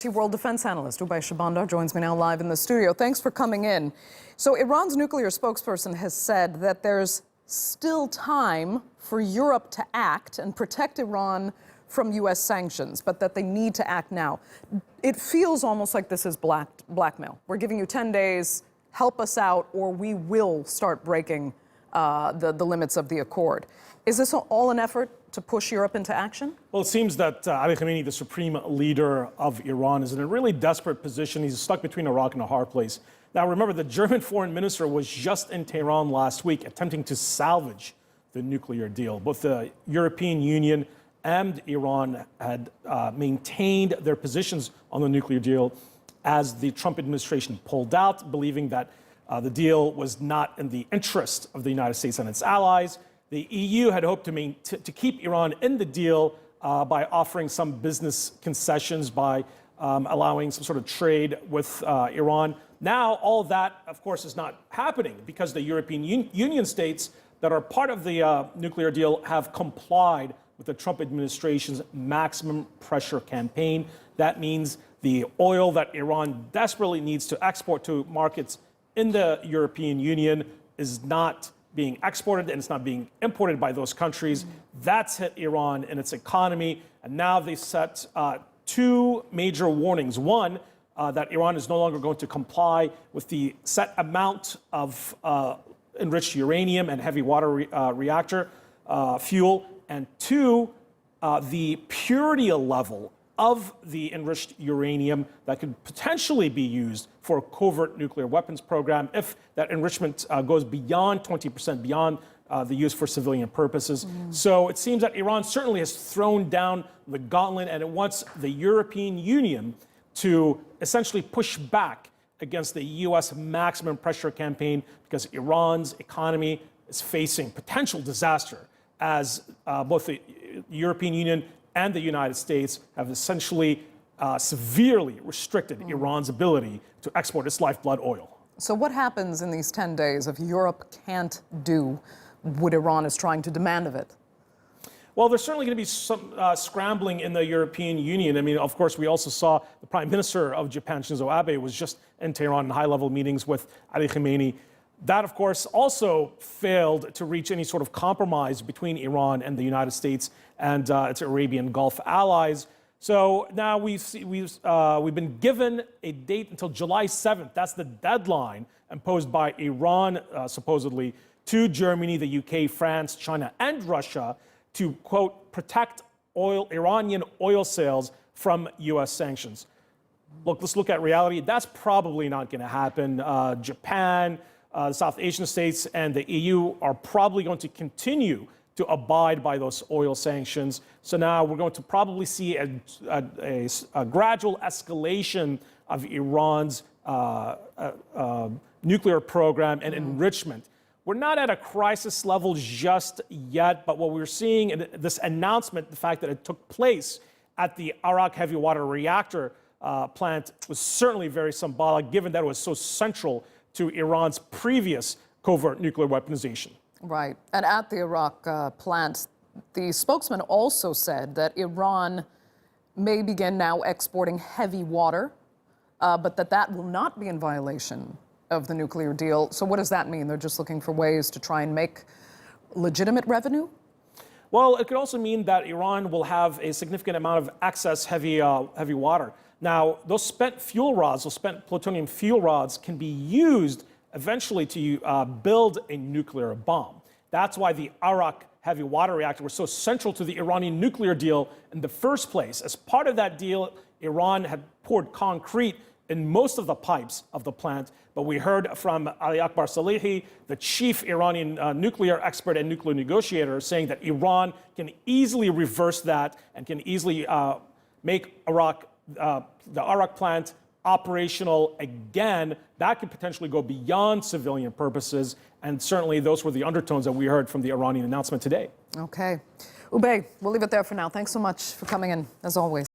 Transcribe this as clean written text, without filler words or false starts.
TRT World defense analyst Oubai Shahbandar joins me now live in the studio. Thanks for coming in. So Iran's nuclear spokesperson has said that there's still time for Europe to act and protect Iran from U.S. sanctions, but that they need to act now. It feels almost like this is blackmail. We're giving you 10 days, help us out, or we will start breaking the limits of the accord. Is this all an effort to push Europe into action? Well, it seems that Ali Khamenei, the supreme leader of Iran, is in a really desperate position. He's stuck between a rock and a hard place. Now, remember, the German foreign minister was just in Tehran last week attempting to salvage the nuclear deal. Both the European Union and Iran had maintained their positions on the nuclear deal as the Trump administration pulled out, believing that the deal was not in the interest of the United States and its allies. The EU had hoped to keep Iran in the deal by offering some business concessions, by allowing some sort of trade with Iran. Now, all of that, of course, is not happening because the European Union states that are part of the nuclear deal have complied with the Trump administration's maximum pressure campaign. That means the oil that Iran desperately needs to export to markets in the European Union is not being exported and it's not being imported by those countries. That's hit Iran and its economy. And now they set two major warnings. One, that Iran is no longer going to comply with the set amount of enriched uranium and heavy water reactor fuel. And two, the purity level of the enriched uranium that could potentially be used for a covert nuclear weapons program if that enrichment goes beyond 20%, beyond the use for civilian purposes. So it seems that Iran certainly has thrown down the gauntlet and it wants the European Union to essentially push back against the U.S. maximum pressure campaign because Iran's economy is facing potential disaster as both the European Union and the United States have essentially severely restricted Iran's ability to export its lifeblood oil. So what happens in these 10 days if Europe can't do what Iran is trying to demand of it? Well, there's certainly going to be some scrambling in the European Union. I mean, of course, we also saw the Prime Minister of Japan, Shinzo Abe, was just in Tehran in high-level meetings with Ali Khamenei. That, of course, also failed to reach any sort of compromise between Iran and the United States and its Arabian Gulf allies. So now we've been given a date until July 7th. That's the deadline imposed by Iran, supposedly, to Germany, the UK, France, China, and Russia to, quote, protect Iranian oil sales from U.S. sanctions. Look, let's look at reality. That's probably not going to happen. Japan, the South Asian states, and the EU are probably going to continue to abide by those oil sanctions. So now we're going to probably see a gradual escalation of Iran's nuclear program and enrichment. We're not at a crisis level just yet, but what we're seeing in this announcement, the fact that it took place at the Arak heavy water reactor plant was certainly very symbolic, given that it was so central to Iran's previous covert nuclear weaponization. Right. And at the Arak plant, the spokesman also said that Iran may begin now exporting heavy water, but that will not be in violation of the nuclear deal. So what does that mean? They're just looking for ways to try and make legitimate revenue? Well, it could also mean that Iran will have a significant amount of excess heavy water. Now, those spent fuel rods, those spent plutonium fuel rods can be used eventually to build a nuclear bomb. That's why the Arak heavy water reactor was so central to the Iranian nuclear deal in the first place. As part of that deal, Iran had poured concrete in most of the pipes of the plant, but we heard from Ali Akbar Salehi, the chief Iranian nuclear expert and nuclear negotiator, saying that Iran can easily reverse that and can easily make the Arak plant operational again. That could potentially go beyond civilian purposes, and certainly those were the undertones that we heard from the Iranian announcement today. Okay. Oubai, we'll leave it there for now. Thanks so much for coming in, as always.